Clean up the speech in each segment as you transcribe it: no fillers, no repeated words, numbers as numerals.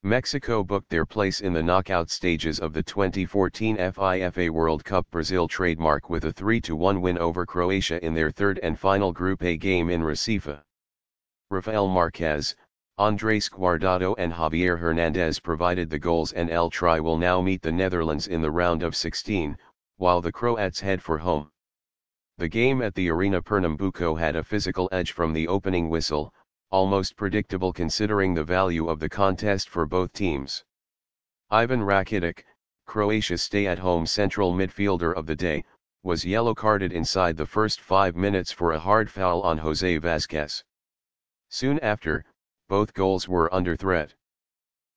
Mexico booked their place in the knockout stages of the 2014 FIFA World Cup Brazil trademark with a 3-1 win over Croatia in their third and final Group A game in Recife. Rafael Marquez, Andrés Guardado and Javier Hernandez provided the goals, and El Tri will now meet the Netherlands in the round of 16, while the Croats head for home. The game at the Arena Pernambuco had a physical edge from the opening whistle, almost predictable considering the value of the contest for both teams. Ivan Rakitic, Croatia's stay-at-home central midfielder of the day, was yellow-carded inside the first 5 minutes for a hard foul on José Vázquez. Soon after, both goals were under threat.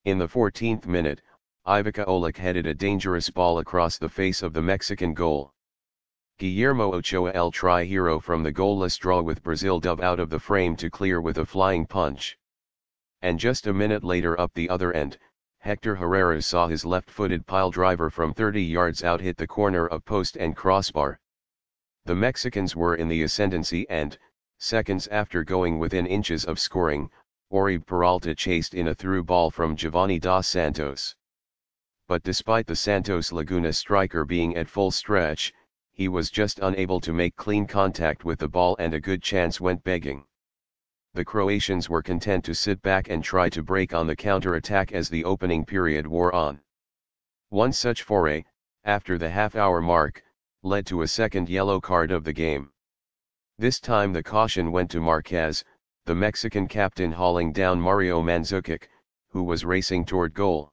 In the 14th minute, Ivica Olic headed a dangerous ball across the face of the Mexican goal. Guillermo Ochoa, El Tri hero from the goalless draw with Brazil, dove out of the frame to clear with a flying punch. And just a minute later, up the other end, Hector Herrera saw his left-footed piledriver from 30 yards out hit the corner of post and crossbar. The Mexicans were in the ascendancy and, seconds after going within inches of scoring, Oribe Peralta chased in a through ball from Giovanni dos Santos. But despite the Santos Laguna striker being at full stretch, he was just unable to make clean contact with the ball, and a good chance went begging. The Croatians were content to sit back and try to break on the counter-attack as the opening period wore on. One such foray, after the half-hour mark, led to a second yellow card of the game. This time the caution went to Marquez, the Mexican captain, hauling down Mario Mandzukic, who was racing toward goal.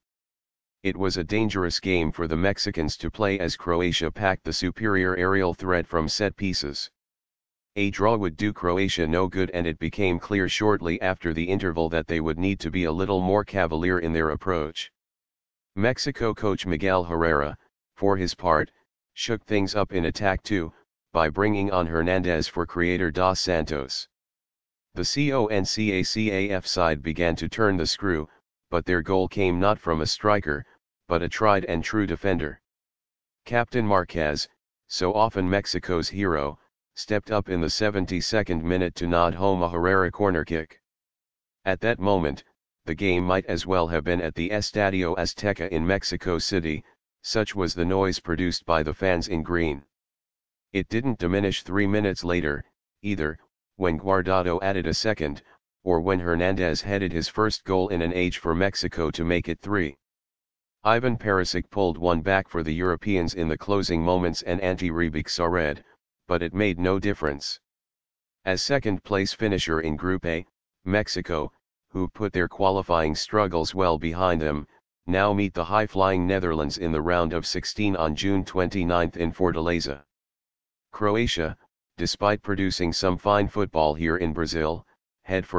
It was a dangerous game for the Mexicans to play as Croatia packed the superior aerial threat from set pieces. A draw would do Croatia no good, and it became clear shortly after the interval that they would need to be a little more cavalier in their approach. Mexico coach Miguel Herrera, for his part, shook things up in attack too, by bringing on Hernandez for creator dos Santos. The CONCACAF side began to turn the screw, but their goal came not from a striker, but a tried and true defender. Captain Marquez, so often Mexico's hero, stepped up in the 72nd minute to nod home a Herrera corner kick. At that moment, the game might as well have been at the Estadio Azteca in Mexico City, such was the noise produced by the fans in green. It didn't diminish 3 minutes later, either, when Guardado added a second, or when Hernandez headed his first goal in an age for Mexico to make it 3. Ivan Perisic pulled one back for the Europeans in the closing moments, and Ante Rebic saw red, but it made no difference. As second-place finisher in Group A, Mexico, who put their qualifying struggles well behind them, now meet the high-flying Netherlands in the round of 16 on June 29 in Fortaleza. Croatia, despite producing some fine football here in Brazil, head for